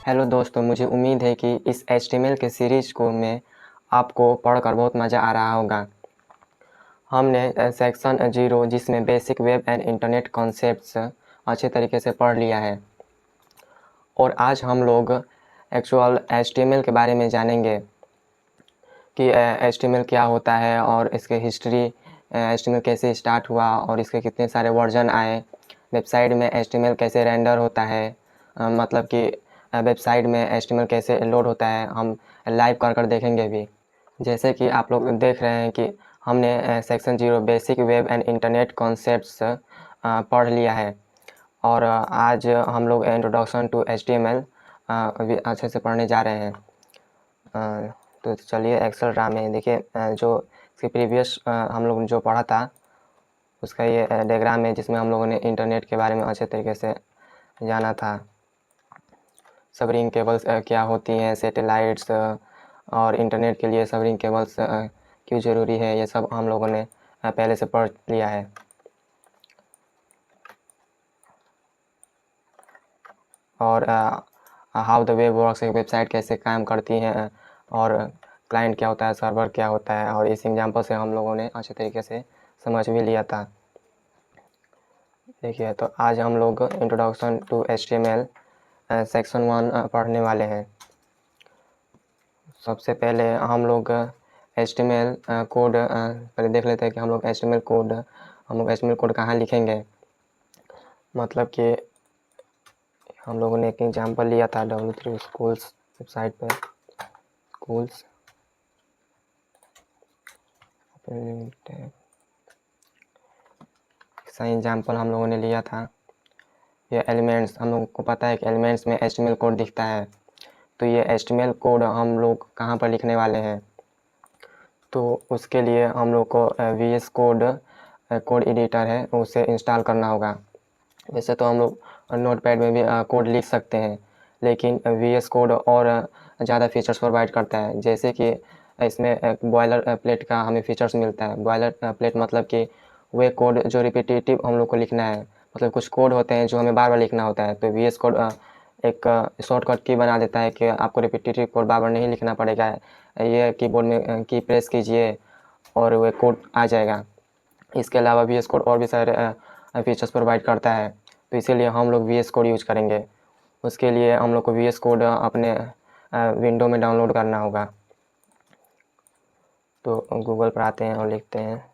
Hello दोस्तों, मुझे उम्मीद है कि इस HTML के सीरीज़ को में आपको पढ़कर बहुत मज़ा आ रहा होगा। हमने सेक्शन 0 जिसमें basic web and internet concepts अच्छे तरीके से पढ़ लिया है और आज हम लोग एक्चुअल HTML के बारे में जानेंगे कि HTML क्या होता है और इसके हिस्ट्री, HTML कैसे स्टार्ट हुआ और इसके कितने सारे वर्जन आए, वेबसाइट में HTML कैसे रेंडर होता है, मतलब कि वेबसाइट में HTML कैसे लोड होता है, हम लाइव कर देखेंगे भी। जैसे कि आप लोग देख रहे हैं कि हमने section 0 basic web and internet concepts पढ़ लिया है और आज हम लोग इंट्रोडक्शन टू HTML अभी अच्छे से पढ़ने जा रहे हैं। तो चलिए एक्सेल में देखिए, जो इसके प्रीवियस हम लोग जो पढ़ा था उसका ये डायग्राम है जिसमें हम लोगों ने इंटरनेट के बारे में अच्छे तरीके से जाना था। सबरिंग केबल्स क्या होती हैं, सैटेलाइट्स और इंटरनेट के लिए सबरिंग केबल्स क्यों ज़रूरी है, ये सब हम लोगों ने पहले से पढ़ लिया है। और हाउ द वेब वर्क्स, एक वेबसाइट कैसे काम करती है और क्लाइंट क्या होता है, सर्वर क्या होता है, और इस एग्जांपल से हम लोगों ने अच्छे तरीके से समझ भी लिया था। देखिए, तो आज हम लोग इंट्रोडक्शन टू HTML सेक्शन 1 पढ़ने वाले हैं। सबसे पहले हम लोग HTML कोड पहले देख लेते हैं कि हम लोग HTML कोड कहाँ लिखेंगे। मतलब कि हम लोगों ने एक एग्जांपल लिया था W3 स्कूल्स वेबसाइट पर, स्कूल्स सही एग्जांपल हम लोगों ने लिया था। ये एलिमेंट्स, हम लोगों को पता है कि एलिमेंट्स में HTML कोड दिखता है, तो ये HTML कोड हम लोग कहाँ पर लिखने वाले हैं। तो उसके लिए हम लोग को VS कोड एडिटर है उसे इंस्टॉल करना होगा। वैसे तो हम लोग नोटपैड में भी कोड लिख सकते हैं, लेकिन VS कोड और ज़्यादा फीचर्स प्रोवाइड करता है। जैसे कि इसमें बॉयलर प्लेट का हमें फीचर्स मिलता है। बॉयलर प्लेट मतलब कि वे कोड जो रिपीटेटिव हम लोग को लिखना है, मतलब कुछ कोड होते हैं जो हमें बार बार लिखना होता है, तो VS कोड एक शॉर्टकट की बना देता है कि आपको रिपीटेटिव कोड बार बार नहीं लिखना पड़ेगा। ये कीबोर्ड में की प्रेस कीजिए और वह कोड आ जाएगा। इसके अलावा VS कोड और भी सारे फीचर्स प्रोवाइड करता है, तो इसीलिए हम लोग VS कोड यूज करेंगे। उसके लिए हम लोग को VS कोड अपने विंडो में डाउनलोड करना होगा। तो गूगल पर आते हैं और लिखते हैं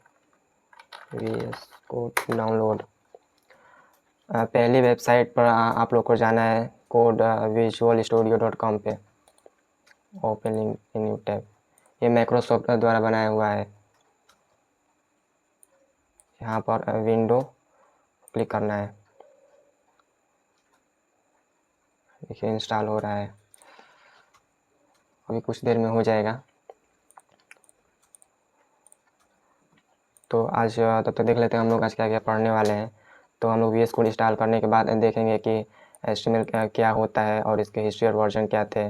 VS कोड डाउनलोड। पहली वेबसाइट पर आप लोग को जाना है कोड visualstudio.com पे। ओपन इन न्यू टैब, ये माइक्रोसॉफ्ट द्वारा बनाया हुआ है। यहाँ पर विंडो क्लिक करना है। देखिए इंस्टॉल हो रहा है, अभी कुछ देर में हो जाएगा। तो आज तब तक देख लेते हैं हम लोग आज क्या क्या पढ़ने वाले हैं। तो हम लोग VS कोड इंस्टॉल करने के बाद देखेंगे कि HTML क्या होता है और इसके हिस्ट्री और वर्जन क्या थे,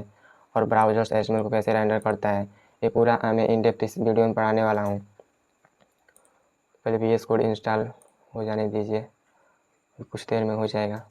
और ब्राउज़र्स HTML को कैसे रेंडर करता है। ये पूरा मैं इन डेप्थ इस वीडियो में पढ़ाने वाला हूँ। पहले VS कोड इंस्टॉल हो जाने दीजिए, कुछ देर में हो जाएगा।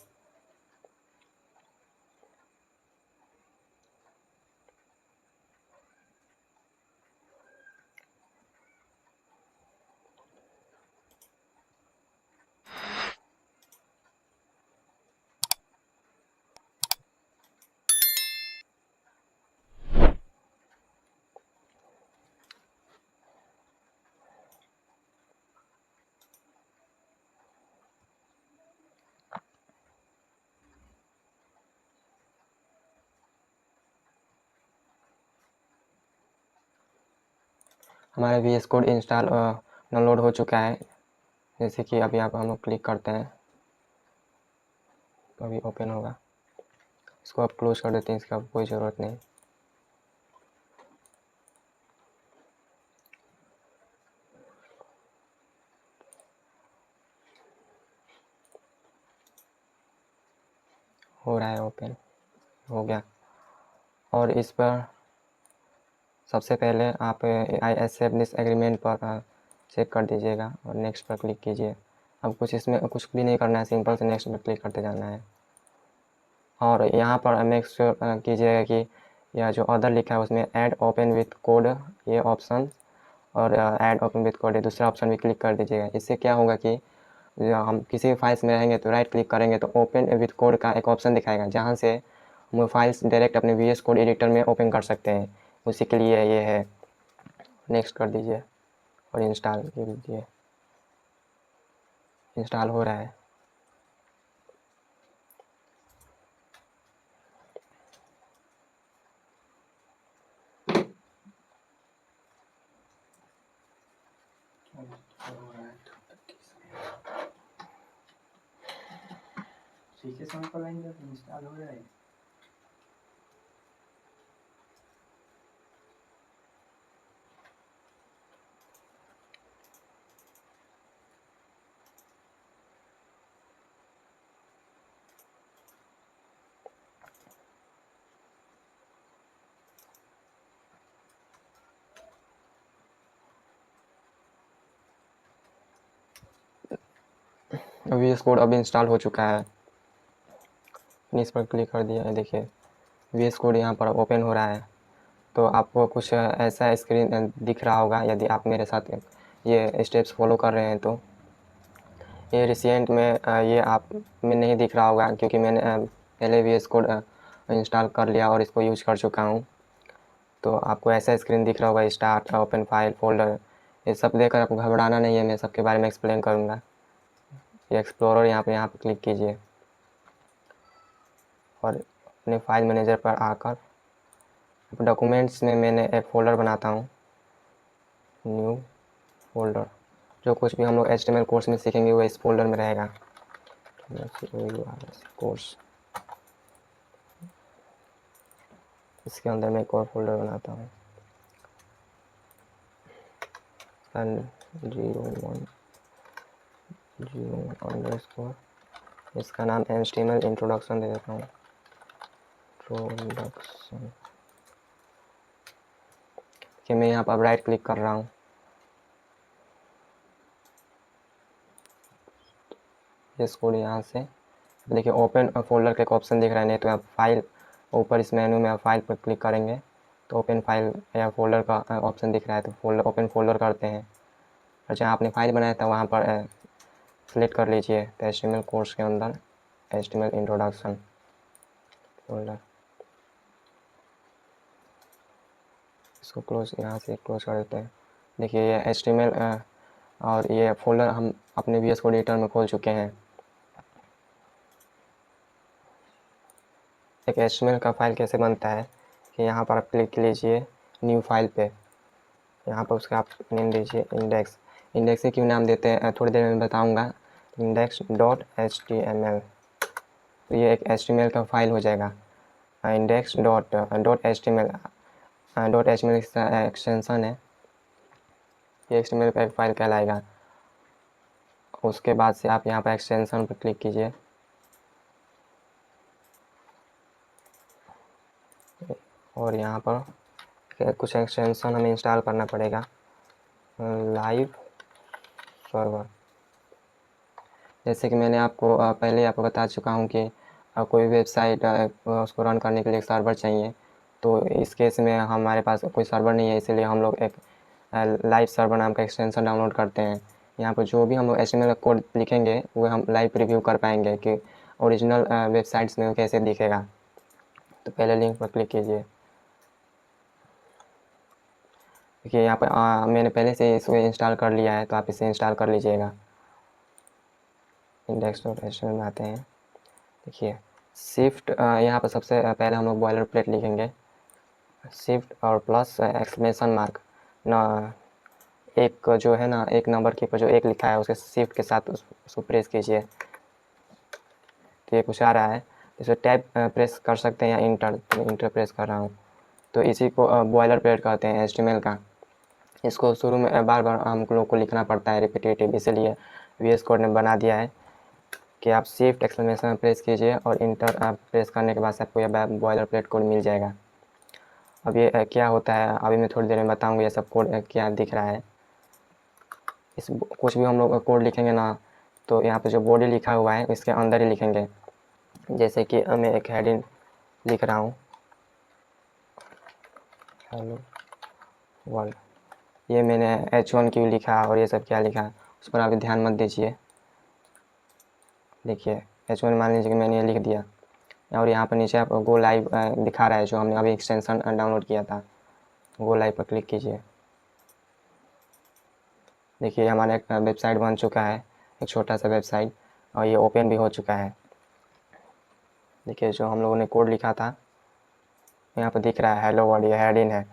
हमारा VS कोड इंस्टॉल डाउनलोड हो चुका है। जैसे कि अभी आप हम लोग क्लिक करते हैं तो अभी ओपन होगा। इसको आप क्लोज कर देते हैं, इसका कोई ज़रूरत नहीं। हो रहा है, ओपन हो गया। और इस पर सबसे पहले आप आई एक्सेप्ट दिस एग्रीमेंट पर चेक कर दीजिएगा और नेक्स्ट पर क्लिक कीजिए। अब कुछ इसमें कुछ भी नहीं करना है, सिंपल से नेक्स्ट पर क्लिक करते जाना है। और यहाँ पर मेक श्योर कीजिएगा कि यह जो अदर लिखा है उसमें ऐड ओपन विथ कोड ये ऑप्शन और ऐड ओपन विथ कोड ये दूसरा ऑप्शन भी क्लिक कर दीजिएगा। इससे क्या होगा कि हम किसी भी फाइल्स में रहेंगे तो राइट क्लिक करेंगे तो ओपन विथ कोड का एक ऑप्शन दिखाएगा, जहाँ से हम फाइल्स डायरेक्ट अपने VS कोड एडिटर में ओपन कर सकते हैं। उसी के लिए ये है। नेक्स्ट कर दीजिए और इंस्टॉल कर दीजिए। इंस्टॉल हो रहा है। ठीक है, सैंपल आएंगे तो इंस्टॉल हो जाएगा। VS कोड अब इंस्टॉल हो चुका है। इस पर क्लिक कर दिया है, देखिए VS कोड यहाँ पर ओपन हो रहा है। तो आपको कुछ ऐसा स्क्रीन दिख रहा होगा यदि आप मेरे साथ ये स्टेप्स फॉलो कर रहे हैं। तो ये रिसेंट में ये आप में नहीं दिख रहा होगा क्योंकि मैंने पहले VS कोड इंस्टॉल कर लिया और इसको यूज कर चुका हूँ। तो आपको ऐसा स्क्रीन दिख रहा होगा, स्टार्ट, ओपन फाइल, फोल्डर। ये सब देखकर आपको घबराना नहीं है, मैं सबके बारे में एक्सप्लेन करूँगा। ये एक्सप्लोरर यहाँ पे क्लिक कीजिए और अपने फाइल मैनेजर पर आकर डॉक्यूमेंट्स में मैंने एक फ़ोल्डर बनाता हूँ, न्यू फोल्डर। जो कुछ भी हम लोग HTML कोर्स में सीखेंगे वो इस फोल्डर में रहेगा, कोर्स। इसके अंदर मैं एक और फोल्डर बनाता हूँ, 0101 इसका नाम HTML इंट्रोडक्शन दे देता हूँ, इंट्रोडक्शन। कि मैं यहाँ पर राइट क्लिक कर रहा हूँ, इस कोड यहाँ से देखिए ओपन फोल्डर का एक ऑप्शन दिख रहा है। नहीं तो आप फाइल ऊपर इस मेनू में आप फाइल पर क्लिक करेंगे तो ओपन फाइल या फोल्डर का ऑप्शन दिख रहा है, तो फोल्डर ओपन फोल्डर करते हैं और जहाँ आपने फाइल बनाया था वहाँ पर सेलेक्ट कर लीजिए। तो HTML कोर्स के अंदर HTML इंट्रोडक्शन फोल्डर, इसको क्लोज, यहाँ से क्लोज कर देते हैं। देखिए ये HTML और ये फोल्डर हम अपने VS कोड एडिटर में खोल चुके हैं। एक HTML का फाइल कैसे बनता है कि यहाँ पर आप क्लिक कीजिए न्यू फाइल पे, यहाँ पर उसका आप नेम दीजिए इंडेक्स। इंडेक्स से क्यों नाम देते हैं थोड़ी देर में बताऊँगा। index.html, तो ये एक HTML का फाइल हो जाएगा। index.html इसका एक्सटेंशन है, ये HTML का एक फाइल कहलाएगा। उसके बाद से आप यहाँ पर एक्सटेंशन पर क्लिक कीजिए और यहाँ पर कुछ एक्सटेंशन हमें इंस्टॉल करना पड़ेगा। लाइव सर्वर, जैसे कि मैंने आपको पहले आपको बता चुका हूँ कि कोई वेबसाइट उसको रन करने के लिए एक सर्वर चाहिए। तो इस केस में हमारे पास कोई सर्वर नहीं है, इसीलिए हम लोग एक लाइव सर्वर नाम का एक्सटेंशन डाउनलोड करते हैं। यहाँ पर जो भी हम लोग HTML कोड लिखेंगे वो हम लाइव रिव्यू कर पाएंगे कि ओरिजिनल वेबसाइट्स में कैसे दिखेगा। तो पहले लिंक पर क्लिक कीजिए। देखिए यहाँ पर मैंने पहले से इसको इंस्टॉल कर लिया है, तो आप इसे इंस्टॉल कर लीजिएगा। index.html में आते हैं। देखिए शिफ्ट, यहाँ पर सबसे पहले हम लोग बॉयलर प्लेट लिखेंगे, शिफ्ट और प्लस एक्सक्लेमेशन मार्क ना, एक जो है ना एक नंबर के ऊपर जो एक लिखा है उसके शिफ्ट के साथ उसको प्रेस कीजिए। तो ये कुछ आ रहा है, इसे टैब प्रेस कर सकते हैं या इंटर, तो इंटर प्रेस कर रहा हूँ। तो इसी को बॉयलर प्लेट कहते हैं HTML का। इसको शुरू में बार बार हम लोग को लिखना पड़ता है रिपीटेटिव, इसीलिए VS कोड ने बना दिया है कि आप शिफ्ट एक्सक्लेमेशन प्रेस कीजिए और इंटर प्रेस करने के बाद से आपको यह बॉयलर प्लेट कोड मिल जाएगा। अब ये क्या होता है अभी मैं थोड़ी देर में बताऊंगा ये सब कोड क्या दिख रहा है। इस कुछ भी हम लोग कोड लिखेंगे ना, तो यहाँ पे जो बॉडी लिखा हुआ है इसके अंदर ही लिखेंगे। जैसे कि मैं एक हेडिंग लिख रहा हूँ, हेलो वर्ल्ड। ये मैंने H1Q लिखा और ये सब क्या लिखा उस पर आप ध्यान मत दीजिए। देखिए H1 मान लीजिए कि मैंने ये लिख दिया और यहाँ पर नीचे आपको गो लाइव दिखा रहा है, जो हमने अभी एक्सटेंशन डाउनलोड किया था। गो लाइव पर क्लिक कीजिए। देखिए हमारा एक वेबसाइट बन चुका है, एक छोटा सा वेबसाइट, और ये ओपन भी हो चुका है। देखिए जो हम लोगों ने कोड लिखा था यहाँ पर दिख रहा है, हेलो वर्ल्ड, ये हेडिंग है।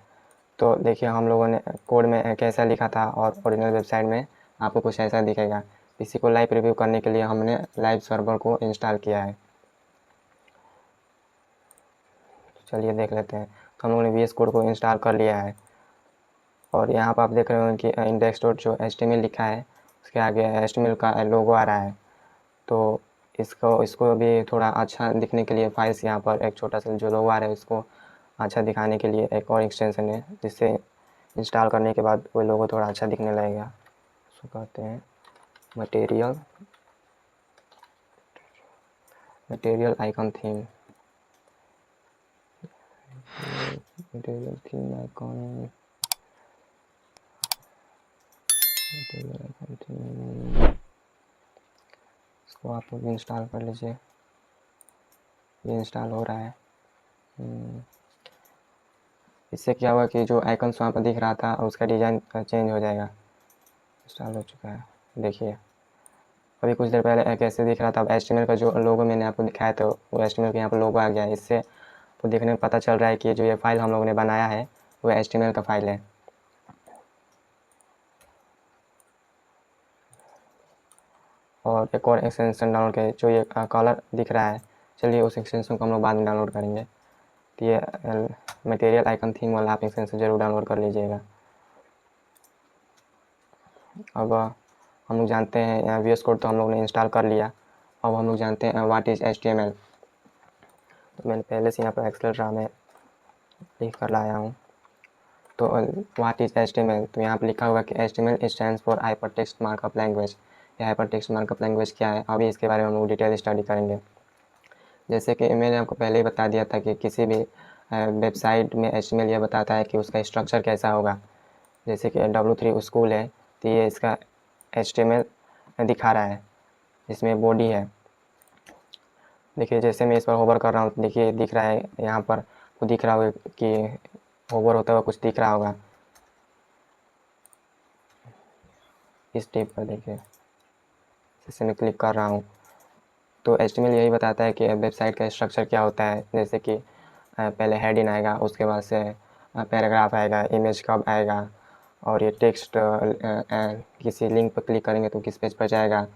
तो देखिए हम लोगों ने कोड में कैसा लिखा था और ओरिजिनल वेबसाइट में आपको कुछ ऐसा दिखेगा। इसी को लाइव रिव्यू करने के लिए हमने लाइव सर्वर को इंस्टॉल किया है। चलिए देख लेते हैं। तो हम लोगों ने VS कोड को इंस्टॉल कर लिया है और यहाँ पर आप देख रहे हो कि इंडेक्स डॉट जो HTML लिखा है उसके आगे HTML का लोगो आ रहा है। तो इसको भी थोड़ा अच्छा दिखने के लिए फाइल्स यहाँ पर एक छोटा सा जो लोगो आ रहा है उसको अच्छा दिखाने के लिए एक और एक्सटेंशन है, जिससे इंस्टॉल करने के बाद वो लोगो थोड़ा अच्छा दिखने लगेगा। उसको कहते हैं material icon theme. Material theme icon, material icon theme, इसको आप लोग इंस्टॉल कर लीजिए। ये इंस्टॉल हो रहा है। इससे क्या हुआ कि जो आइकन्स वहाँ पर दिख रहा था उसका डिज़ाइन चेंज हो जाएगा। इंस्टॉल हो चुका है। देखिए अभी कुछ देर पहले कैसे दिख रहा था, अब HTML का जो लोगो मैंने आपको दिखाया था वो HTML का यहाँ पर लोगो आ गया है। इससे तो देखने में पता चल रहा है कि जो ये फाइल हम लोगों ने बनाया है वो HTML का फाइल है। और एक और एक्सटेंशन डाउनलोड करें, जो ये कलर दिख रहा है, चलिए उस एक्सटेंशन को हम लोग बाद में डाउनलोड करेंगे। तो ये मटेरियल आइकन थीम वाला आप एक्सटेंशन ज़रूर डाउनलोड कर लीजिएगा। अब हम लोग जानते हैं VS कोड तो हम लोग ने इंस्टॉल कर लिया। अब हम लोग जानते हैं व्हाट इज़ HTML। तो मैंने पहले से यहाँ पर एक्सेलेरा में लिख कर लाया हूँ। तो व्हाट इज़ HTML, तो यहाँ पर लिखा हुआ कि HTML stands for hyper text markup language. ये हाइपर टेक्स्ट मार्कअप लैंग्वेज क्या है, अभी इसके बारे में हम लोग डिटेल स्टडी करेंगे। जैसे कि मैंने आपको पहले ही बता दिया था कि किसी भी वेबसाइट में HTML यह बताता है कि उसका स्ट्रक्चर कैसा होगा। जैसे कि W3 स्कूल है तो ये इसका HTML दिखा रहा है, इसमें बॉडी है। देखिए जैसे मैं इस पर होवर कर रहा हूँ, देखिए दिख रहा है यहाँ पर, वो दिख रहा होगा कि होवर होता हुआ कुछ दिख रहा होगा इस टेप पर। देखिए जैसे मैं क्लिक कर रहा हूँ तो HTML यही बताता है कि वेबसाइट का स्ट्रक्चर क्या होता है। जैसे कि पहले हेडिंग आएगा, उसके बाद से पैराग्राफ आएगा, इमेज कब आएगा, और ये टेक्स्ट किसी लिंक पर क्लिक करेंगे तो किस पेज पर जाएगा,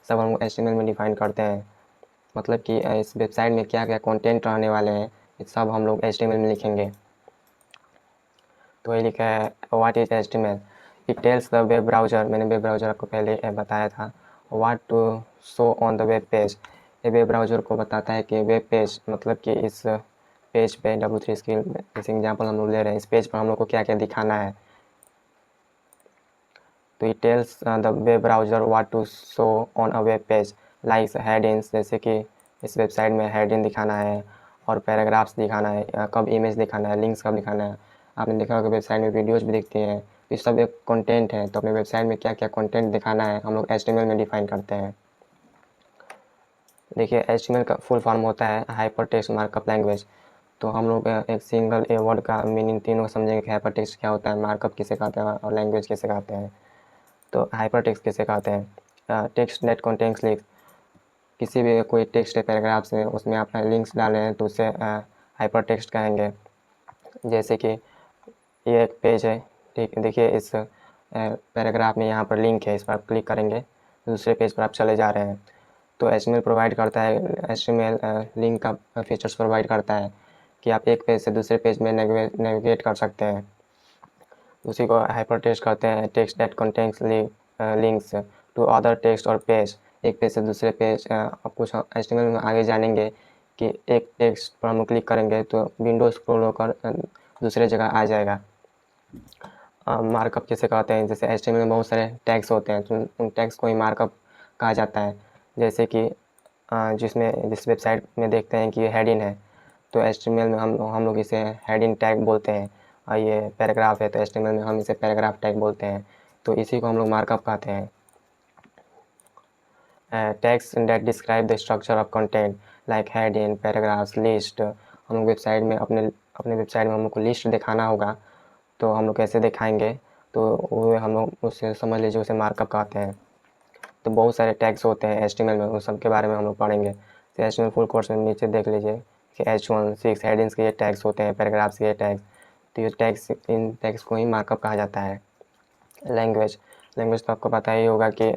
सब हम HTML में डिफाइन करते हैं। मतलब कि इस वेबसाइट में क्या क्या कंटेंट रहने वाले हैं ये सब हम लोग HTML में लिखेंगे। तो ये लिखा है what is HTML, it tells the web browser, मैंने वेब ब्राउज़र आपको पहले बताया था, what to show on the web page. ये वेब ब्राउज़र को बताता है कि वेब पेज मतलब कि इस पेज पे W3 स्किल जैसे एग्जांपल हम लोग ले रहे हैं, इस पेज पर हम लोग को क्या क्या दिखाना है। तो it tells the web browser what to show on a web page like headings, जैसे कि इस वेबसाइट में हेडिंग दिखाना है और पैराग्राफ्स दिखाना है, कब इमेज दिखाना है, लिंक्स कब दिखाना है। आपने देखा होगा वेबसाइट में वीडियोज़ भी दिखती हैं, तो ये सब एक कंटेंट है। तो अपने वेबसाइट में क्या क्या कंटेंट दिखाना है हम लोग HTML में डिफाइन करते हैं। देखिए HTML का फुल फॉर्म होता है हाइपर टेक्स्ट मार्कअप लैंग्वेज। तो हम लोग एक सिंगल ए वर्ड का मीनिंग तीनों समझेंगे कि हाइपर टेक्स्ट क्या होता है, मार्कअप किसे कहते हैं और लैंग्वेज किसे कहते हैं। तो हाइपर टेक्स्ट किसे कहते हैं, टेक्स्ट दैट कंटेन्स लिंक्स, किसी भी कोई टेक्स्ट है पैराग्राफ से उसमें आप लिंक्स डाले हैं तो उसे हाइपर टेक्स्ट कहेंगे। जैसे कि ये एक पेज है, ठीक है, देखिए इस पैराग्राफ में यहाँ पर लिंक है, इस पर आप क्लिक करेंगे दूसरे पेज पर आप चले जा रहे हैं। तो HTML प्रोवाइड करता है, HTML लिंक का फीचर्स प्रोवाइड करता है कि आप एक पेज से दूसरे पेज में नेविगेट कर सकते हैं। उसी को हाइपर टेक्स्ट करते हैं, text that contains links to other text और पेज। एक पेज से दूसरे पेज आप कुछ HTML में आगे जानेंगे कि एक टेक्स्ट पर हम क्लिक करेंगे तो विंडो स्क्रॉल होकर दूसरे जगह आ जाएगा। मार्कअप किसे कहते हैं, जैसे HTML में बहुत सारे टैग्स होते हैं तो उन टैग्स को ही मार्कअप कहा जाता है। जैसे कि जिस वेबसाइट में देखते हैं कि ये हेडिंग है, तो HTML में हम लोग इसे हेडिंग टैग बोलते हैं। और ये पैराग्राफ है तो HTML में हम इसे पैराग्राफ टैग बोलते हैं। तो इसी को हम लोग मार्कअप कहते हैं। Tags that describe the structure of content like heading, paragraphs, list. हम लोग वेबसाइट में अपने वेबसाइट में हम लोग को लिस्ट दिखाना होगा, तो हम लोग कैसे दिखाएंगे, तो वो हम लोग उससे समझ लीजिए उसे मार्कअप कहते हैं। तो बहुत सारे टैग्स होते हैं HTML में, उन सब के बारे में हम लोग पढ़ेंगे। तो HTML फुल कोर्स में नीचे देख लीजिए कि H1 6 हेडिंग्स के ये टैग्स होते हैं, पैराग्राफ्स के ये टैग्स। तो ये टैग्स, इन टैग्स को ही मार्कअप कहा जाता है। लैंग्वेज तो आपको पता ही होगा कि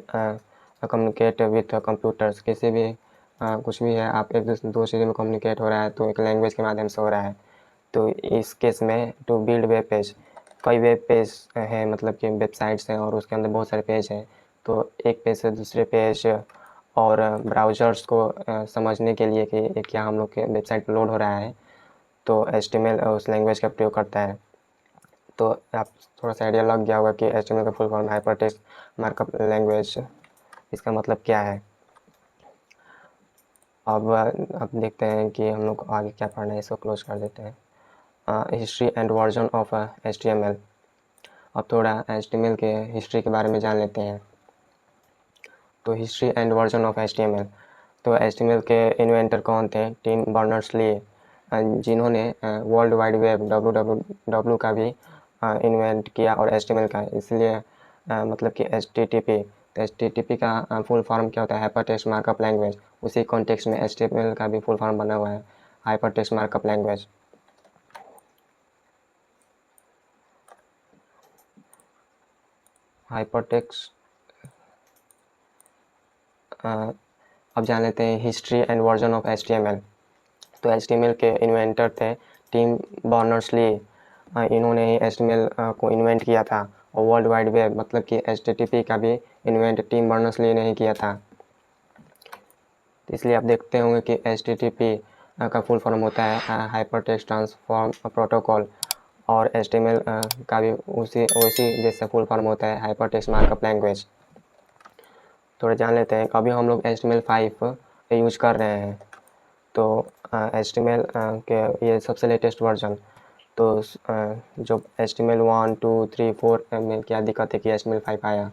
कम्युनिकेट विथ कंप्यूटर्स, किसी भी कुछ भी है, आप एक दो चीज़ों में कम्युनिकेट हो रहा है तो एक लैंग्वेज के माध्यम से हो रहा है। तो इस केस में टू बिल्ड वेब पेज, कई वेब पेज हैं, मतलब कि वेबसाइट्स हैं और उसके अंदर बहुत सारे पेज हैं। तो एक पेज से दूसरे पेज और ब्राउज़र्स को समझने के लिए कि क्या हम लोग के वेबसाइट पर लोड हो रहा है, तो HTML उस लैंग्वेज का प्रयोग करता है। तो आप थोड़ा सा आइडिया लग गया होगा कि HTML का full form hypertext markup language, इसका मतलब क्या है। अब देखते हैं कि हम लोग आगे क्या पढ़ना है, इसको क्लोज कर देते हैं। History and version of HTML। अब थोड़ा HTML के हिस्ट्री के बारे में जान लेते हैं। तो history and version of HTML। तो HTML के इन्वेंटर कौन थे? टिम बर्नर्स-ली, जिन्होंने वर्ल्ड वाइड वेब WWW का भी इन्वेंट किया और HTML का, इसलिए मतलब कि HTTP। तो HTTP का फुल फॉर्म क्या होता है? Hypertext markup language. उसी कॉन्टेक्स्ट में HTML का भी फुल फॉर्म बना हुआ है, हाइपरटेक्स्ट मार्कअप लैंग्वेज। हाइपरटेक्स्ट। अब जान लेते हैं history and version of HTML। तो HTML के इन्वेंटर थे टिम बर्नर्स-ली। इन्होंने ही HTML को इन्वेंट किया था। और वर्ल्ड वाइड वेब, मतलब कि HTTP का भी इन्वेंट टिम बर्नर्स-ली ने ही किया था। इसलिए आप देखते होंगे कि HTTP का फुल फॉर्म होता है हाइपरटेक्स्ट ट्रांसफॉर्म प्रोटोकॉल, और HTML का भी उसी जैसा फुल फॉर्म होता है, हाइपरटेक्स्ट मार्कअप लैंग्वेज। थोड़ा जान लेते हैं। अभी हम लोग HTML5 यूज कर रहे हैं। तो HTML के ये सबसे लेटेस्ट वर्जन। तो जो HTML 1, 2, 3, 4 में क्या दिक्कत है कि HTML5 आया।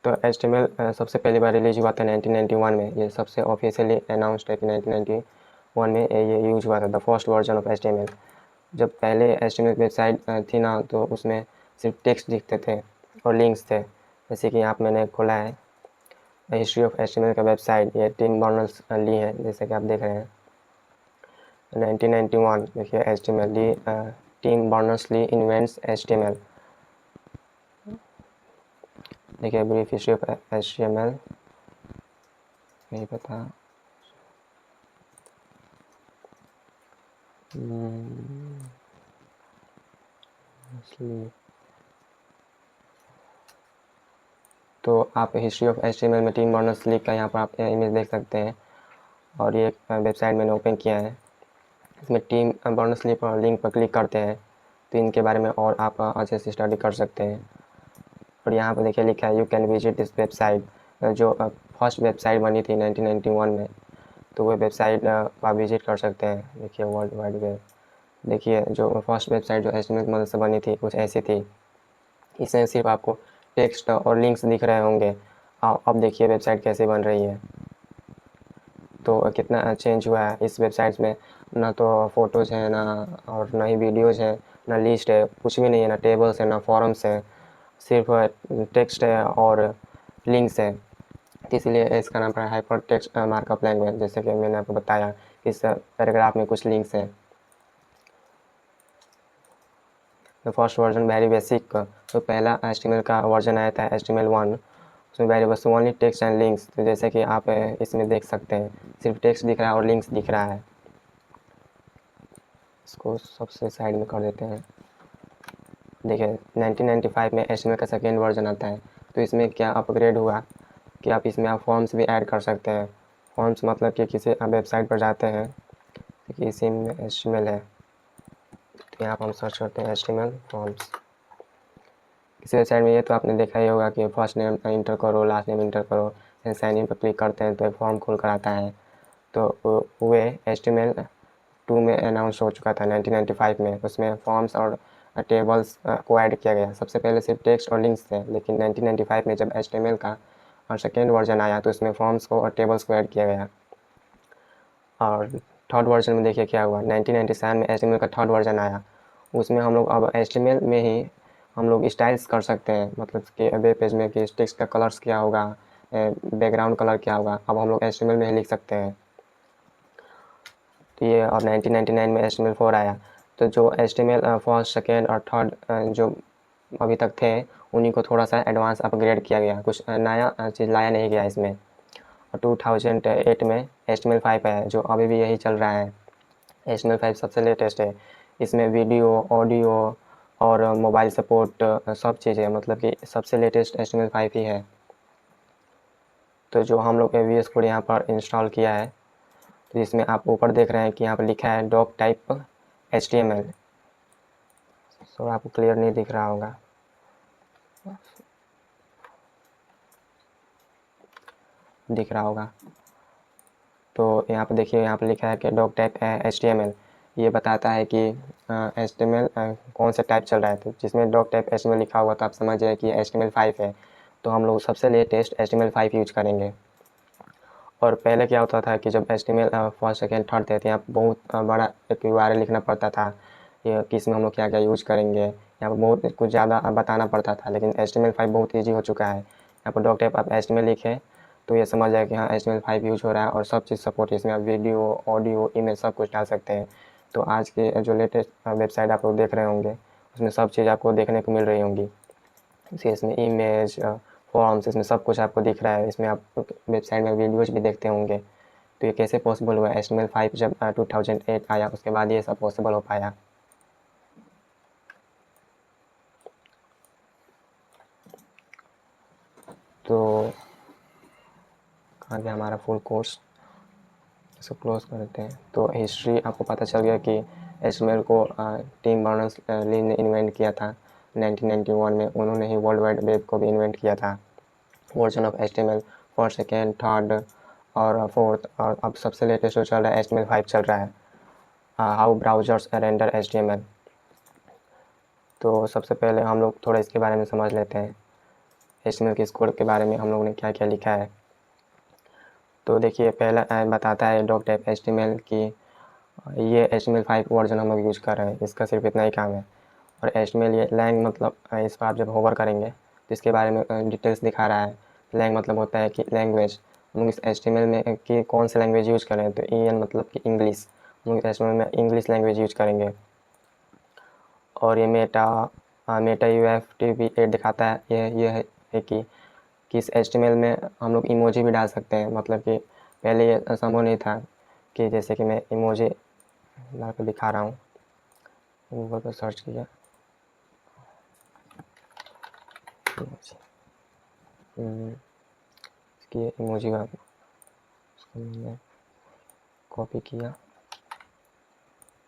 तो HTML सबसे पहली बार रिलीज हुआ था 1991 में। ये सबसे ऑफिशियली अनाउंस्ड है कि 1991 में ये यूज हुआ था, the first version of HTML। जब पहले HTML वेबसाइट थी ना, तो उसमें सिर्फ टेक्स्ट दिखते थे और लिंक्स थे। जैसे कि आप मैंने खोला है हिस्ट्री ऑफ HTML का वेबसाइट, ये टिम बर्नर्स-ली है, जैसे कि आप देख रहे हैं 1991। देखिए HTML Tim Berners-Lee invents HTML। देखिए ब्रीफ हिस्ट्री ऑफ HTML, यही पता। तो आप हिस्ट्री ऑफ HTML में टिम बर्नर्स-ली का यहाँ पर आप इमेज देख सकते हैं, और ये वेबसाइट मैंने ओपन किया है। इसमें टिम बर्नर्स-ली पर लिंक पर क्लिक करते हैं तो इनके बारे में और आप अच्छे से स्टडी कर सकते हैं। और यहाँ पर देखिए लिखा है you can visit this website. जो फर्स्ट वेबसाइट बनी थी 1991 में, तो वो वेबसाइट आप विजिट कर सकते हैं। देखिए वर्ल्ड वाइड वेब, देखिए जो फर्स्ट वेबसाइट जो HTML की मदद से बनी थी कुछ ऐसी थी। इसमें सिर्फ आपको टेक्स्ट और लिंक्स दिख रहे होंगे। अब देखिए वेबसाइट कैसे बन रही है, तो कितना चेंज हुआ है इस वेबसाइट्स में। ना तो फ़ोटोज़ हैं, ना और ना ही वीडियोज़ है, ना लिस्ट है, कुछ भी नहीं है, ना टेबल्स है, ना फॉरम्स है, सिर्फ टेक्स्ट है और लिंक्स है। तो इसलिए इसका नाम पड़ा हाइपर टेक्स्ट मार्कअप लैंग्वेज। जैसे कि मैंने आपको बताया इस पैराग्राफ में कुछ लिंक्स हैं। तो फर्स्ट वर्जन वेरी बेसिक। तो पहला HTML का वर्जन आया था HTML1, उसमें वेरी बस ओनली टेक्स्ट एंड लिंक्स। तो जैसे कि आप इसमें देख सकते हैं सिर्फ टेक्स्ट दिख रहा है और लिंक्स दिख रहा है। इसको सबसे साइड में कर देते हैं। देखिए 1995 में HTML का सेकेंड वर्जन आता है। तो इसमें क्या अपग्रेड हुआ कि आप इसमें आप फॉर्म्स भी ऐड कर सकते हैं। फॉर्म्स मतलब कि किसी आप वेबसाइट पर जाते हैं कि इसी में HTML है, तो यहाँ पर हम सर्च करते हैं HTML फॉर्म्स। किसी वेबसाइट में ये तो आपने देखा ही होगा कि फर्स्ट नेम इंटर करो, लास्ट नेम इंटर करो, साइन इन पर क्लिक करते हैं तो एक फॉर्म खुल कर आता है। तो वे HTML2 में अनाउंस हो चुका था 1995 में। उसमें फॉर्म्स और टेबल्स को ऐड किया गया। सबसे पहले सिर्फ टेक्स्ट और लिंक्स थे, लेकिन 1995 में जब HTML का और सेकेंड वर्जन आया तो उसमें फॉर्म्स को और टेबल्स को ऐड किया गया। और थर्ड वर्जन में देखिए क्या हुआ, 1997 में HTML का थर्ड वर्जन आया। उसमें हम लोग अब HTML में ही हम लोग स्टाइल्स कर सकते हैं, मतलब कि वेब पेज में कि टेक्स्ट का कलर्स क्या होगा, बैकग्राउंड कलर क्या होगा, अब हम लोग HTML में ही लिख सकते हैं। तो ये और 1999 में HTML4 आया। तो जो HTML फर्स्ट, सेकेंड और थर्ड जो अभी तक थे उन्हीं को थोड़ा सा एडवांस अपग्रेड किया गया, कुछ नया चीज़ लाया नहीं गया इसमें। और 2008 में HTML5 आया जो अभी भी यही चल रहा है। HTML5 सबसे लेटेस्ट है। इसमें वीडियो, ऑडियो और मोबाइल सपोर्ट सब चीज़ें, मतलब कि सबसे लेटेस्ट HTML5 ही है। तो जो हम लोग VS कोड यहाँ पर इंस्टॉल किया है, तो इसमें आप ऊपर देख रहे हैं कि यहाँ पर लिखा है डॉक टाइप HTML। सो आपको क्लियर नहीं दिख रहा होगा, दिख रहा होगा। तो यहाँ पर देखिए, यहाँ पर लिखा है कि डॉक टाइप HTML। ये बताता है कि HTML कौन सा टाइप चल रहा है। तो जिसमें डॉक टाइप HTML लिखा हुआ तो आप समझ जाए कि HTML5 है। तो हम लोग सबसे लेटेस्ट HTML5 यूज करेंगे। और पहले क्या होता था कि जब HTML फर्स्ट, सेकेंड, थर्ड थे तो यहाँ पर बहुत बड़ा एक URL लिखना पड़ता था ये कि इसमें हम लोग क्या क्या यूज करेंगे। यहाँ पर बहुत कुछ ज़्यादा बताना पड़ता था, लेकिन HTML5 बहुत ईजी हो चुका है। यहाँ पर डॉक टाइप आप HTML लिखें तो ये समझ जाए कि हाँ HTML5 यूज हो रहा है और सब चीज़ सपोर्ट है इसमें। आप वीडियो, ऑडियो, इमेज सब कुछ डाल सकते हैं। तो आज के जो लेटेस्ट वेबसाइट आप लोग देख रहे होंगे उसमें सब चीज़ आपको देखने को मिल रही होंगी। इसमें इमेज, फॉर्म्स, इसमें सब कुछ आपको दिख रहा है। इसमें आप वेबसाइट में वीडियोज भी देखते होंगे। तो ये कैसे पॉसिबल हुआ? HTML5 जब 2008 आया उसके बाद ये सब पॉसिबल हो पाया। तो कहाँ गया हमारा फुल कोर्स, इसको क्लोज कर देते हैं। तो हिस्ट्री आपको पता चल गया कि HTML को टिम बर्नर्स-ली ने इन्वेंट किया था 1991 में। उन्होंने ही वर्ल्ड वाइड वेब को भी इन्वेंट किया था। Version of HTML first, second, third और फोर्थ, और अब सबसे लेटेस्ट जो चल रहा है HTML5 चल रहा है। How browsers render HTML। तो सबसे पहले हम लोग थोड़ा इसके बारे में समझ लेते हैं, HTML के कोड के बारे में हम लोगों ने क्या क्या लिखा है। तो देखिए, पहला बताता है डॉक टाइप HTML की ये HTML5 वर्जन हम लोग यूज कर रहे हैं, इसका सिर्फ इतना ही काम है। और HTML ये लैंग, मतलब इस पर आप जब होवर करेंगे तो इसके बारे में डिटेल्स दिखा रहा है। लैंग मतलब होता है कि लैंग्वेज। हम लोग इस HTML में कि कौन सा लैंग्वेज यूज करें, तो EN मतलब कि इंग्लिश। हम लोग HTML में इंग्लिश लैंग्वेज यूज करेंगे। और ये मेटा UFTP8 दिखाता है। ये है कि इस HTML में हम लोग इमोजी भी डाल सकते हैं। मतलब कि पहले ये संभव नहीं था कि जैसे कि मैं इमोजी ला कर दिखा रहा हूँ, गूगल पर सर्च किया इसकी इमोजी का, उसको मैंने कॉपी किया,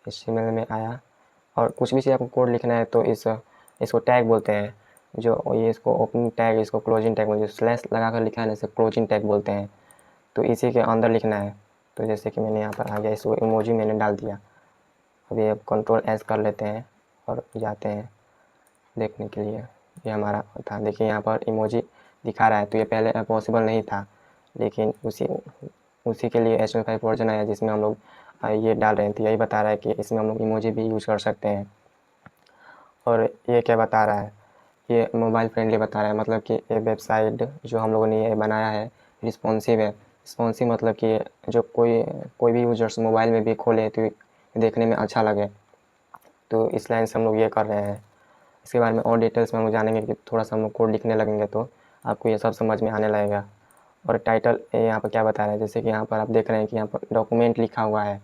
HTML में आया। और कुछ भी चीज़ आपको कोड लिखना है तो इसको टैग बोलते हैं। जो ये इसको ओपनिंग टैग, इसको क्लोजिंग टैग बोलते हैं। स्लैश लगा कर लिखा है ना, इसे क्लोजिंग टैग बोलते हैं। तो इसी के अंदर लिखना है। तो जैसे कि मैंने यहाँ पर आ गया, इसको इमोजी मैंने डाल दिया। अभी अब Ctrl+S कर लेते हैं और जाते हैं देखने के लिए। ये हमारा था, देखिए यहाँ पर इमोजी दिखा रहा है। तो ये पहले पॉसिबल नहीं था, लेकिन उसी के लिए HTML5 वर्जन आया जिसमें हम लोग ये डाल रहे हैं। तो यही बता रहा है कि इसमें हम लोग इमोजी भी यूज़ कर सकते हैं। और ये क्या बता रहा है, ये मोबाइल फ्रेंडली बता रहा है। मतलब कि ये वेबसाइट जो हम लोगों ने ये बनाया है रिस्पॉन्सिव है। रिस्पॉन्सिव मतलब कि जो कोई भी यूजर्स मोबाइल में भी खोले तो देखने में अच्छा लगे। तो इस लाइन से हम लोग ये कर रहे हैं। इसके बारे में और डिटेल्स में हम लोग जानेंगे कि थोड़ा सा हम लोग कोड लिखने लगेंगे तो आपको ये सब समझ में आने लगेगा। और टाइटल यहाँ पर क्या बता रहा है, जैसे कि यहाँ पर आप देख रहे हैं कि यहाँ पर डॉक्यूमेंट लिखा हुआ है।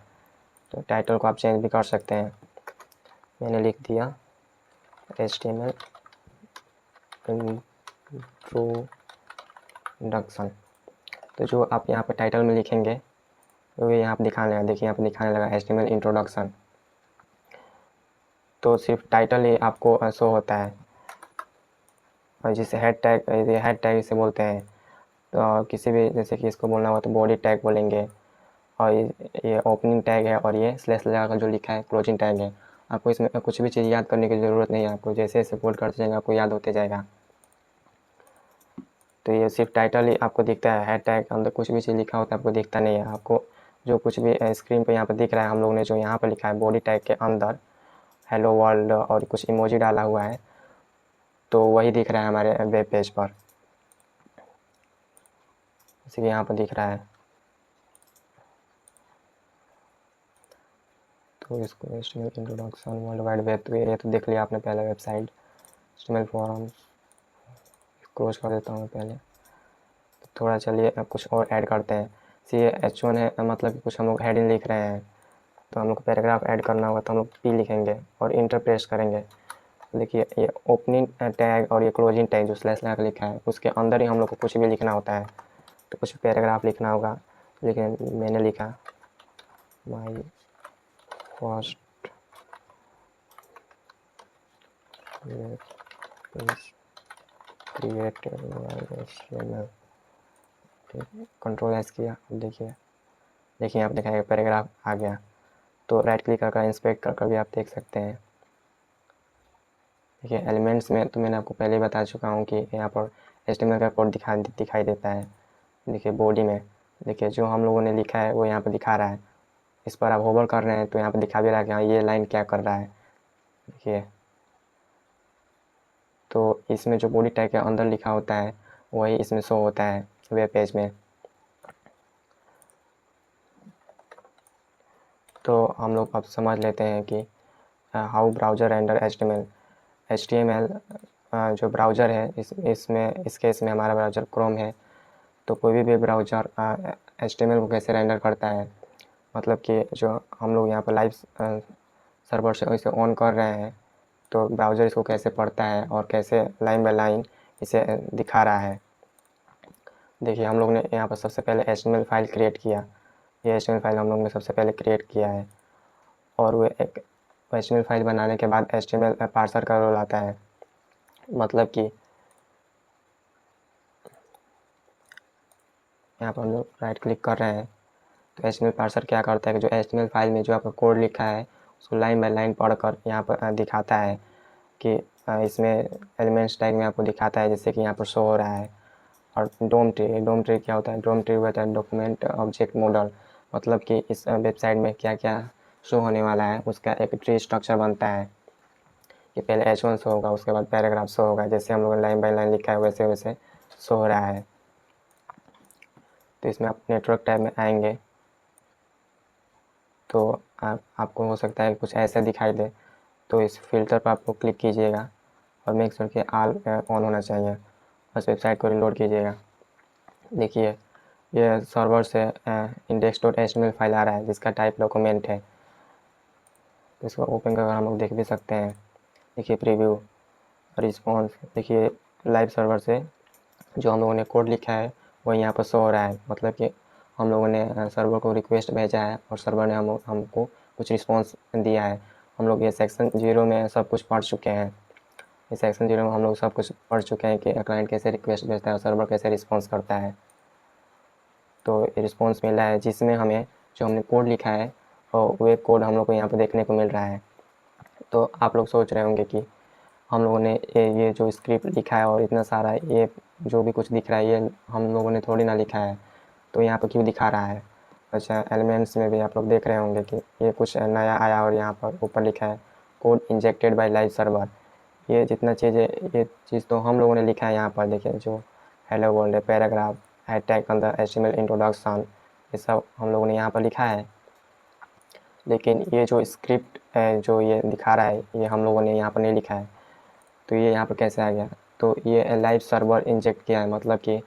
तो टाइटल को आप चेंज भी कर सकते हैं। मैंने लिख दिया HTML इंट्रोडक्शन। तो जो आप यहाँ पर टाइटल में लिखेंगे तो ये यहाँ पर दिखाने लगा। देखिए यहाँ पर दिखाने लगा HTML इंट्रोडक्शन। तो सिर्फ टाइटल ही आपको शो होता है, और जिसे हेड टैग इसे बोलते हैं। तो किसी भी जैसे कि इसको बोलना हो तो बॉडी टैग बोलेंगे, और ये ओपनिंग टैग है, और ये स्लैश लगा कर जो लिखा है क्लोजिंग टैग है। आपको इसमें कुछ भी चीज़ याद करने की ज़रूरत नहीं है, आपको जैसे जैसे कोड करते जाएंगे आपको याद होते जाएगा। तो ये सिर्फ टाइटल ही आपको दिखता है, हैड टैग अंदर कुछ भी चीज़ लिखा होता है आपको दिखता नहीं है। आपको जो कुछ भी स्क्रीन पे यहाँ पर दिख रहा है, हम लोगों ने जो यहाँ पर लिखा है बॉडी टैग के अंदर हेलो वर्ल्ड और कुछ इमोजी डाला हुआ है, तो वही दिख रहा है हमारे वेब पेज पर, जैसे कि यहाँ पर दिख रहा है। तो इसको HTML introduction world wide web, तो ये तो देख लिया आपने पहले वेबसाइट। HTML फॉरम्स क्लोज कर देता हूँ पहले। तो थोड़ा चलिए कुछ और ऐड करते हैं। CH1 है, मतलब कि कुछ हम लोग हेडिंग लिख रहे हैं, तो हम लोग को पैराग्राफ ऐड करना होगा, तो हम लोग P लिखेंगे और इंटर प्रेस करेंगे। देखिए ये ओपनिंग टैग और ये क्लोजिंग टैग जो स्लैश लगा लिखा है, उसके अंदर ही हम लोग को कुछ भी लिखना होता है। तो कुछ पैराग्राफ लिखना होगा, लेकिन मैंने लिखा my first created by HTML, control S किया। देखिए यहाँ पर दिखाएगा पैराग्राफ आ गया। तो राइट क्लिक करके इंस्पेक्ट कर भी आप देख सकते हैं। देखिए एलिमेंट्स में तो मैंने आपको पहले ही बता चुका हूँ कि यहाँ पर HTML का कोड दिखाई देता है। देखिए बॉडी में देखिए जो हम लोगों ने लिखा है वो यहाँ पर दिखा रहा है। इस पर आप होवर कर रहे हैं तो यहाँ पर दिखा भी रहा है कि हाँ ये लाइन क्या कर रहा है। देखिए तो इसमें जो बॉडी टैग के अंदर लिखा होता है वही इसमें शो होता है वेब पेज में। तो हम लोग अब समझ लेते हैं कि हाउ ब्राउज़र रेंडर HTML जो ब्राउज़र है इस केस में हमारा ब्राउज़र क्रोम है। तो कोई भी ब्राउज़र HTML को कैसे रेंडर करता है, मतलब कि जो हम लोग यहाँ पर लाइव सर्वर से इसे ऑन कर रहे हैं, तो ब्राउज़र इसको कैसे पढ़ता है और कैसे लाइन बाय लाइन इसे दिखा रहा है। देखिए हम लोग ने यहाँ पर सबसे पहले HTML फाइल क्रिएट किया। ये HTML फाइल हम लोग ने सबसे पहले क्रिएट किया है, और वो एक HTML फाइल बनाने के बाद HTML पार्सर का रोल आता है। मतलब कि यहाँ पर हम लोग राइट क्लिक कर रहे हैं, तो HTML पार्सर क्या करता है कि जो HTML फाइल में जो आपका कोड लिखा है उसको लाइन बाय लाइन पढ़कर यहाँ पर दिखाता है कि इसमें एलिमेंट्स टैग में आपको दिखाता है, जैसे कि यहाँ पर शो हो रहा है। और डोम ट्री क्या होता है? डोम ट्री होता है डॉक्यूमेंट ऑब्जेक्ट मॉडल, मतलब कि इस वेबसाइट में क्या क्या शो होने वाला है उसका एक ट्री स्ट्रक्चर बनता है कि पहले H1 शो होगा, उसके बाद पैराग्राफ शो होगा, जैसे हम लोग लाइन बाय लाइन लिखा है वैसे वैसे शो हो रहा है। तो इसमें आप नेटवर्क टैब में आएंगे तो आपको हो सकता है कुछ ऐसा दिखाई दे, तो इस फिल्टर पर आपको क्लिक कीजिएगा और मेक श्योर कि ऑल ऑन होना चाहिए। बस वेबसाइट को रिलोड कीजिएगा। देखिए ये सर्वर से index.html फाइल आ रहा है जिसका टाइप डॉक्यूमेंट है। तो इसको ओपन कर हम लोग देख भी सकते हैं। देखिए प्रीव्यू रिस्पॉन्स, देखिए लाइव सर्वर से जो हम लोगों ने कोड लिखा है वो यहाँ पर शो हो रहा है, मतलब कि हम लोगों ने सर्वर को रिक्वेस्ट भेजा है और सर्वर ने हमको कुछ रिस्पॉन्स दिया है। हम लोग ये सेक्शन 0 में सब कुछ पढ़ चुके हैं। इस सेक्शन 0 में हम लोग सब कुछ पढ़ चुके हैं कि क्लाइंट कैसे रिक्वेस्ट भेजता है और सर्वर कैसे रिस्पॉन्स करता है। तो रिस्पॉन्स मिला है जिसमें हमें जो हमने कोड लिखा है और वो कोड हम लोग को यहाँ पर देखने को मिल रहा है। तो आप लोग सोच रहे होंगे कि हम लोगों ने ये जो स्क्रिप्ट लिखा है और इतना सारा ये जो भी कुछ दिख रहा है ये हम लोगों ने थोड़ी ना लिखा है, तो यहाँ पर क्यों दिखा रहा है। अच्छा एलिमेंट्स में भी आप लोग देख रहे होंगे कि ये कुछ नया आया और यहाँ पर ऊपर लिखा है code injected by live server. ये जितना चीज़ है ये चीज़ तो हम लोगों ने लिखा है। यहाँ पर देखिए जो हेलो वर्ल्ड है, पैराग्राफ, टैग अंदर HTML इंट्रोडक्शन, ये सब हम लोगों ने यहाँ पर लिखा है। लेकिन ये जो स्क्रिप्ट है जो ये दिखा रहा है ये हम लोगों ने यहाँ पर नहीं लिखा है, तो ये यहाँ पर कैसे आ गया। तो ये लाइव सर्वर इंजेक्ट किया है, मतलब कि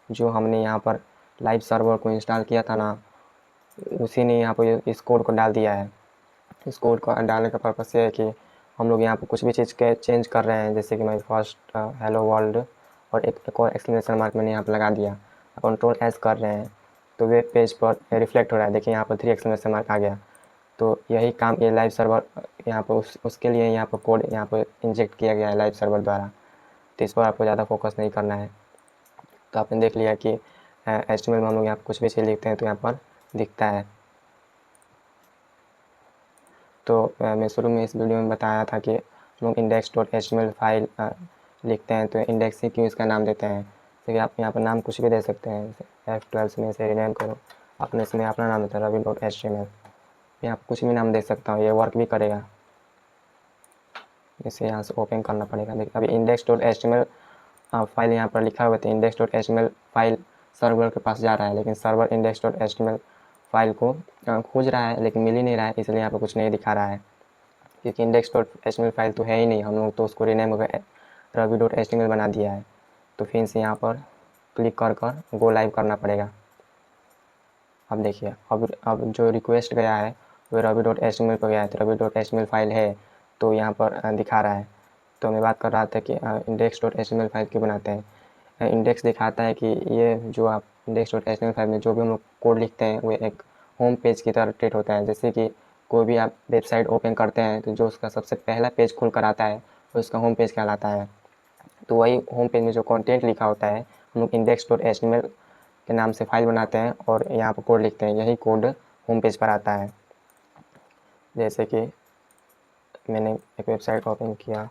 जो हमने यहाँ पर लाइव सर्वर को इंस्टॉल किया था ना, उसी ने यहाँ पर इस कोड को डाल दिया है। इस कोड को डालने का पर्पस ये है कि हम लोग यहाँ पर कुछ भी चीज़ के चेंज कर रहे हैं, जैसे कि मैं फर्स्ट हेलो वर्ल्ड और एक और एक्सक्लेमेशन मार्क मैंने यहाँ पर लगा दिया, कंट्रोल एस कर रहे हैं तो वेब पेज पर रिफ्लेक्ट हो रहा है। देखिए यहाँ पर 3 एक्सक्लेमेशन मार्क आ गया। तो यही काम ये लाइव सर्वर यहाँ पर उसके लिए यहाँ पर कोड यहाँ पर इंजेक्ट किया गया है लाइव सर्वर द्वारा। तो इस पर आपको ज़्यादा फोकस नहीं करना है। तो आपने देख लिया कि HTML में हम लोग यहाँ पर कुछ भी चीज़ लिखते हैं तो यहाँ पर दिखता है। तो मैं शुरू में इस वीडियो में बताया था कि हम लोग index.html फाइल लिखते हैं तो इंडेक्स ही क्यों इसका नाम देते हैं। जैसे कि आप यहाँ पर नाम कुछ भी दे सकते हैं, जैसे F12 में से रिनेम करो, अपने इसमें अपना नाम देता है ravi.html। यहाँ पर कुछ भी नाम दे सकता हूँ, ये वर्क भी करेगा। इसे यहाँ से ओपन करना पड़ेगा। देखिए अभी index.html फाइल यहाँ पर लिखा हुआ था, index.html फाइल सर्वर के पास जा रहा है, लेकिन सर्वर index.html फाइल को खोज रहा है लेकिन मिल ही नहीं रहा है, इसलिए यहाँ पर कुछ नहीं दिखा रहा है क्योंकि index.html फाइल तो है ही नहीं। हम लोग तो उसको रीनेम ravi.html बना दिया है। तो फिर से यहाँ पर क्लिक कर कर गो लाइव करना पड़ेगा। अब देखिए अब जो रिक्वेस्ट गया है वो ravi.html पर गया है, तो ravi.html फाइल है तो यहाँ पर दिखा रहा है। तो मैं बात कर रहा था कि index.html फाइल क्यों बनाते हैं। इंडेक्स दिखाता है कि ये जो आप index.html फाइल में जो भी हम लोग कोड लिखते हैं वो एक होम पेज की तरह ट्रीट होता है। जैसे कि कोई भी आप वेबसाइट ओपन करते हैं तो जो उसका सबसे पहला पेज खुल कर आता है वो उसका होम पेज कहलाता है। तो वही होम पेज में जो कंटेंट लिखा होता है हम लोग index.html के नाम से फाइल बनाते हैं और यहाँ पर कोड लिखते हैं, यही कोड होम पेज पर आता है। जैसे कि मैंने एक वेबसाइट ओपन किया,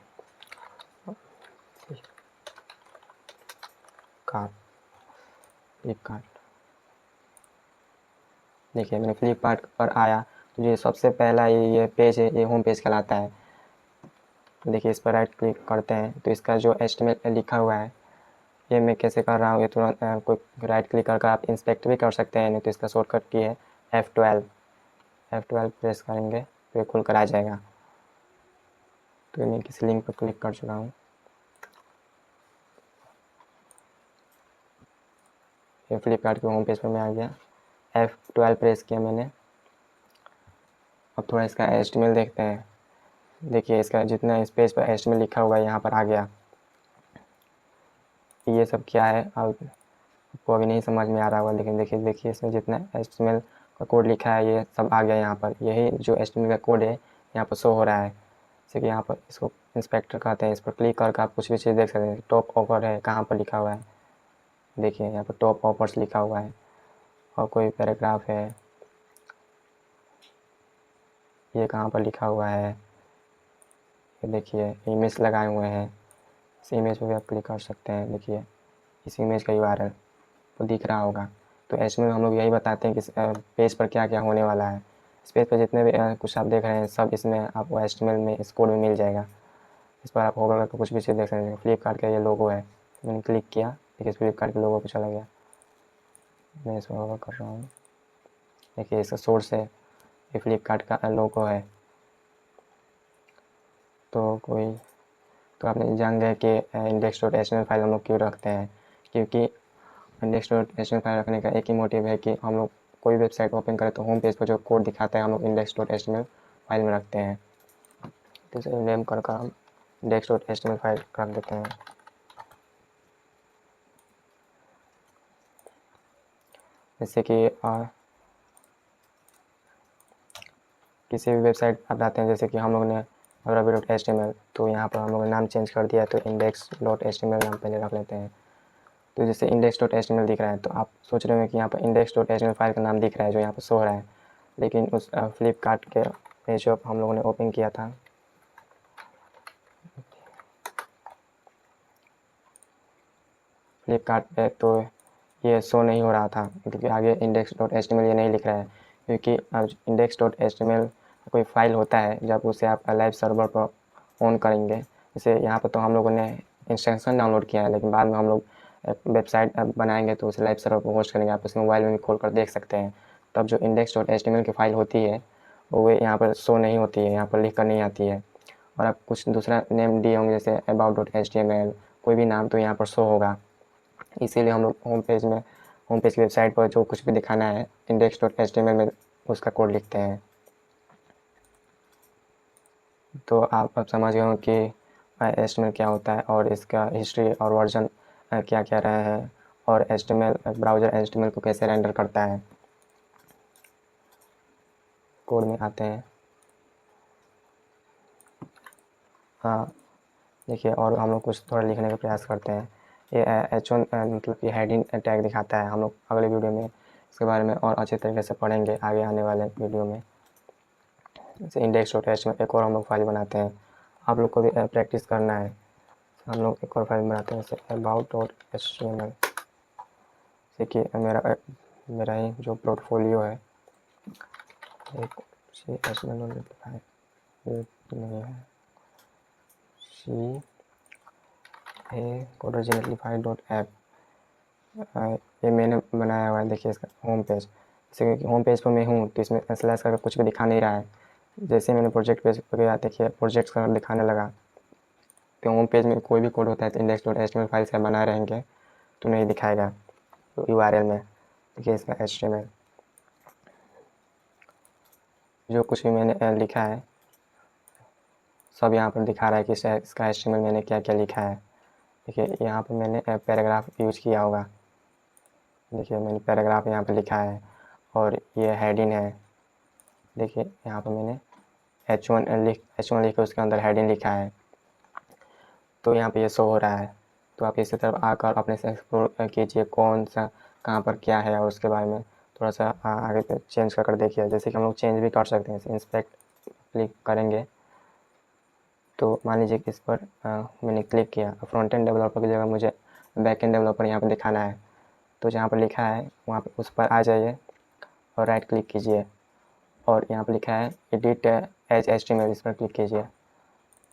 फ्लिपकार्ट, देखिए मैंने फ्लिपकार्ट पर आया तो ये सबसे पहला ये पेज है, ये होम पेज कहलाता है। तो देखिए इस पर राइट क्लिक करते हैं तो इसका जो HTML लिखा हुआ है ये मैं कैसे कर रहा हूँ, ये तुरंत कोई राइट क्लिक करके आप इंस्पेक्ट भी कर सकते हैं, नहीं तो इसका शॉर्टकट की है F12 प्रेस करेंगे तो ये खुल कर आ जाएगा। तो मैं किसी लिंक पर क्लिक कर चुका हूँ, ये फ्लिपकार्ट के होम पेज पर मैं आ गया, F12 प्रेस किया मैंने। अब थोड़ा इसका HTML देखते हैं। देखिए इसका जितना इस पेज पर HTML लिखा हुआ है यहाँ पर आ गया। ये सब क्या है आपको अभी नहीं समझ में आ रहा होगा, लेकिन देखिए इसमें जितना HTML का कोड लिखा है ये सब आ गया यहाँ पर। यही जो HTML का कोड है यहाँ पर शो हो रहा है। जैसे कि यहाँ पर इसको इंस्पेक्टर कहते हैं, इस पर क्लिक करके आप कुछ भी चीज़ देख सकते हैं। टॉप ऑफर है, कहाँ पर लिखा हुआ है, देखिए यहाँ पर टॉप ऑफर्स लिखा हुआ है और कोई पैराग्राफ है, ये कहाँ पर लिखा हुआ है, ये देखिए इमेज लगाए हुए हैं, इस इमेज पर भी आप क्लिक कर सकते हैं। देखिए इस इमेज का URL तो दिख रहा होगा। तो इसमें हम लोग यही बताते हैं कि पेज पर क्या क्या होने वाला है। इस पेज पर जितने भी कुछ आप देख रहे हैं सब इसमें आपको HTML में इस कोड में मिल जाएगा। इस पर आप होगा करके कुछ भी चीज़ देख सकते हैं। फ्लिपकार्ट का ये लोगो है, मैंने क्लिक किया, देखिए फ्लिपकार्ट के लोगो पर चला गया। मैं इसको होगा कर रहा हूँ, देखिए इसका सोर्स है, ये फ्लिपकार्ट का लोगो है। तो आपने जान गए कि index.html फाइल हम लोग क्यों रखते हैं, क्योंकि index.html फाइल रखने का एक ही मोटिव है कि हम लोग कोई वेबसाइट ओपन करें तो होम पेज पर जो कोड दिखाता है हम लोग index.html फाइल में रखते हैं। तो इसे नेम कर हम index.html फाइल रख देते हैं। जैसे कि किसी भी वेबसाइट पर जाते हैं, जैसे कि हम लोग ने ravi.html, तो यहाँ पर हम लोग ने नाम चेंज कर दिया तो index.html नाम पहले रख लेते हैं। तो जैसे index.html दिख रहा है तो आप सोच रहे हो कि यहाँ पर index.html फाइल का नाम दिख रहा है जो यहाँ पर शो हो रहा है, लेकिन उस फ्लिपकार्ट के पेज जो हम लोगों ने ओपन किया था फ्लिपकार्ट पे, तो ये शो नहीं हो रहा था क्योंकि आगे index.html ये नहीं लिख रहा है। क्योंकि index.html कोई फाइल होता है जब उसे आप लाइव सर्वर पर ऑन करेंगे, जैसे यहाँ पर तो हम लोगों ने इंस्टेंशन डाउनलोड किया है, लेकिन बाद में हम लोग एक वेबसाइट बनाएंगे तो उसे लाइव सर्वर पर होस्ट करेंगे, आप उसे मोबाइल में भी खोल कर देख सकते हैं। तब जो index.html की फाइल होती है वो यहाँ पर शो नहीं होती है, यहाँ पर लिख कर नहीं आती है। और आप कुछ दूसरा नेम दिए होंगे जैसे about.html, कोई भी नाम, तो यहाँ पर शो होगा। इसीलिए हम लोग होम पेज की वेबसाइट पर जो कुछ भी दिखाना है index.html में उसका कोड लिखते हैं। तो आप अब समझ गए हो कि HTML क्या होता है और इसका हिस्ट्री और वर्जन क्या क्या रहे हैं, और ब्राउज़र HTML को कैसे रेंडर करता है। कोड में आते हैं, हाँ देखिए, और हम लोग कुछ थोड़ा लिखने का प्रयास करते हैं। ये H1 मतलब ये हेडिंग टैग दिखाता है। हम लोग अगले वीडियो में इसके बारे में और अच्छे तरीके से पढ़ेंगे आगे आने वाले वीडियो में। जैसे index.html एक और हम लोग फाइल बनाते हैं, आप लोग को भी प्रैक्टिस करना है। हम लोग एक और फाइल बनाते हैं जैसे about.html। देखिए मेरा ही जो पोर्टफोलियो है एक HTML नहीं है originalify.app, ये मैंने बनाया हुआ है। देखिए इसका होम पेज, जैसे कि होम पेज पर मैं हूँ तो इसमें स्लैश करके कुछ भी दिखा नहीं रहा है। जैसे मैंने प्रोजेक्ट पेज पर गया, देखिए प्रोजेक्ट का दिखाने लगा। तो होम पेज में कोई भी कोड होता है तो index.html फाइल से बनाए रहेंगे तो नहीं दिखाएगा तो URL में। देखिए इसका HTML जो कुछ भी मैंने लिखा है सब यहाँ पर दिखा रहा है कि इसका HTML मैंने क्या क्या लिखा है। देखिए यहाँ पर मैंने पैराग्राफ यूज किया होगा। देखिए मैंने पैराग्राफ यहाँ पर लिखा है और ये हेडिंग है। देखिए यहाँ पर मैंने H1 लिख के उसके अंदर हेडिंग लिखा है, तो यहाँ पे ये शो हो रहा है। तो आप इसी तरफ आकर अपने से एक्सप्लोर कीजिए कौन सा कहाँ पर क्या है और उसके बारे में थोड़ा सा आगे पे चेंज कर देखिए। जैसे कि हम लोग चेंज भी कर सकते हैं। इंस्पेक्ट क्लिक करेंगे तो मान लीजिए कि इस पर मैंने क्लिक किया, फ्रंट एंड डेवलपर की जगह मुझे बैक एंड डेवलपर यहाँ पर दिखाना है। तो जहाँ पर लिखा है वहाँ पर उस पर आ जाइए और राइट क्लिक कीजिए और यहाँ पर लिखा है एडिट एज HTML, इस पर क्लिक कीजिए।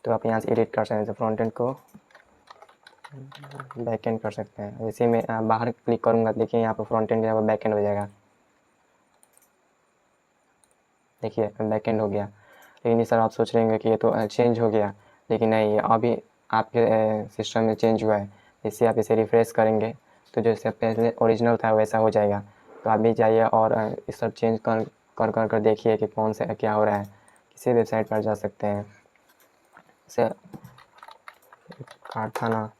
तो आप यहाँ से एडिट कर सकते हैं, फ्रंट एंड को बैक एंड कर सकते हैं। वैसे मैं बाहर क्लिक करूँगा, देखिए यहाँ पर फ्रंट एंड बैक एंड हो जाएगा। देखिए बैक एंड हो गया। लेकिन इस तरह आप सोच रहे होंगे कि ये तो चेंज हो गया, लेकिन नहीं, अभी आपके सिस्टम में चेंज हुआ है। इससे आप इसे रिफ़्रेश करेंगे तो जैसे पहले ओरिजिनल था वैसा हो जाएगा। तो आप भी जाइए और इस सब चेंज कर देखिए कि कौन सा क्या हो रहा है। किसी वेबसाइट पर जा सकते हैं, जैसे कारखाना,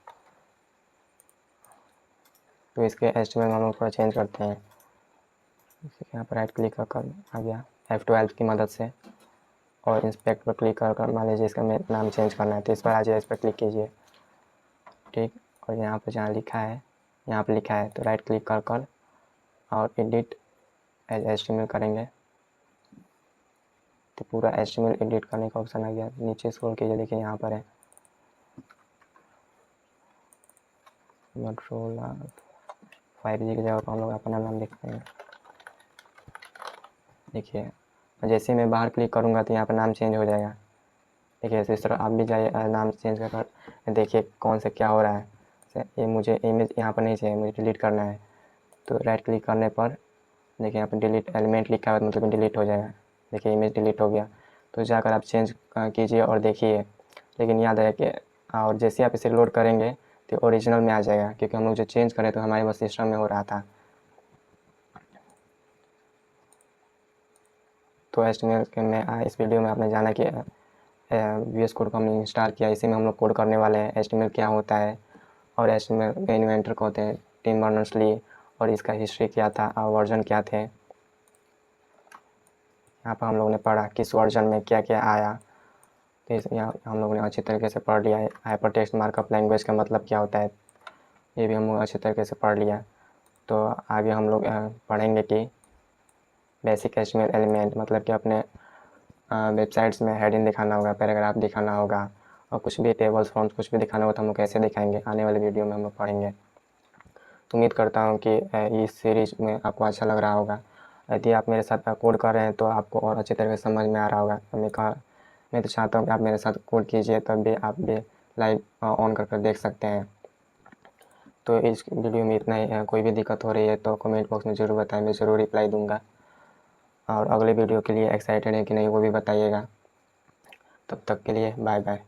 तो इसके HTML हम लोग थोड़ा चेंज करते हैं। जैसे यहाँ पर राइट क्लिक कर आ गया F12 की मदद से और इंस्पेक्ट पर क्लिक कर मान लीजिए इसका नाम चेंज करना है तो इस पर आ जाए, इस पर क्लिक कीजिए, ठीक। और यहाँ पर जहाँ लिखा है, यहाँ पर लिखा है तो राइट क्लिक कर और एडिट एज HTML करेंगे तो पूरा HTML एडिट करने का ऑप्शन आ गया। नीचे स्क्रॉल कीजिए, देखिए यहाँ पर है Motorola 5G की जगह पर हम लोग अपना नाम लिखते हैं। देखिए जैसे मैं बाहर क्लिक करूँगा तो यहाँ पर नाम चेंज हो जाएगा। देखिए इस तरह आप भी जाइए, नाम चेंज कर देखिए कौन सा क्या हो रहा है। ये मुझे इमेज यहाँ पर नहीं चाहिए, मुझे डिलीट करना है। तो राइट क्लिक करने पर देखिए यहाँ पर डिलीट एलिमेंट लिखा हुआ है, मतलब डिलीट हो जाएगा। देखिए इमेज डिलीट हो गया। तो जाकर आप चेंज कीजिए और देखिए, लेकिन याद है कि और जैसे आप इसे लोड करेंगे तो ओरिजिनल में आ जाएगा, क्योंकि हम लोग जो चेंज करें तो हमारे बस सिस्टम में हो रहा था। तो HTML के में इस वीडियो में आपने जाना कि VS कोड को हमने इंस्टॉल किया, इसी में हम लोग कोड करने वाले हैं। HTML क्या होता है और HTML के इन्वेंटर कौन थे, टिम बर्नर्स-ली, और इसका हिस्ट्री क्या था और वर्जन क्या थे। यहाँ पर हम लोगों ने पढ़ा किस वर्जन में क्या क्या आया। तो यहाँ हम लोगों ने अच्छी तरीके से पढ़ लिया है। हाइपरटेक्स्ट मार्कअप लैंग्वेज का मतलब क्या होता है, ये भी हम लोग अच्छी तरीके से पढ़ लिया। तो आगे हम लोग पढ़ेंगे कि बेसिक HTML एलिमेंट, मतलब कि अपने वेबसाइट्स में हेडिंग दिखाना होगा, पैराग्राफ दिखाना होगा और कुछ भी टेबल्स फॉर्म्स कुछ भी दिखाना होगा तो हम लोग कैसे दिखाएंगे, आने वाले वीडियो में हम लोग पढ़ेंगे। तो उम्मीद करता हूँ कि इस सीरीज़ में आपको अच्छा लग रहा होगा। यदि आप मेरे साथ कोड कर रहे हैं तो आपको और अच्छी तरह से समझ में आ रहा होगा। मैं तो चाहता हूँ कि आप मेरे साथ कोड कीजिए, तब भी आप भी लाइव ऑन कर देख सकते हैं। तो इस वीडियो में इतना ही। कोई भी दिक्कत हो रही है तो कमेंट बॉक्स में ज़रूर बताएं, मैं ज़रूर रिप्लाई दूँगा। और अगले वीडियो के लिए एक्साइटेड है कि नहीं वो भी बताइएगा। तब तक के लिए बाय बाय।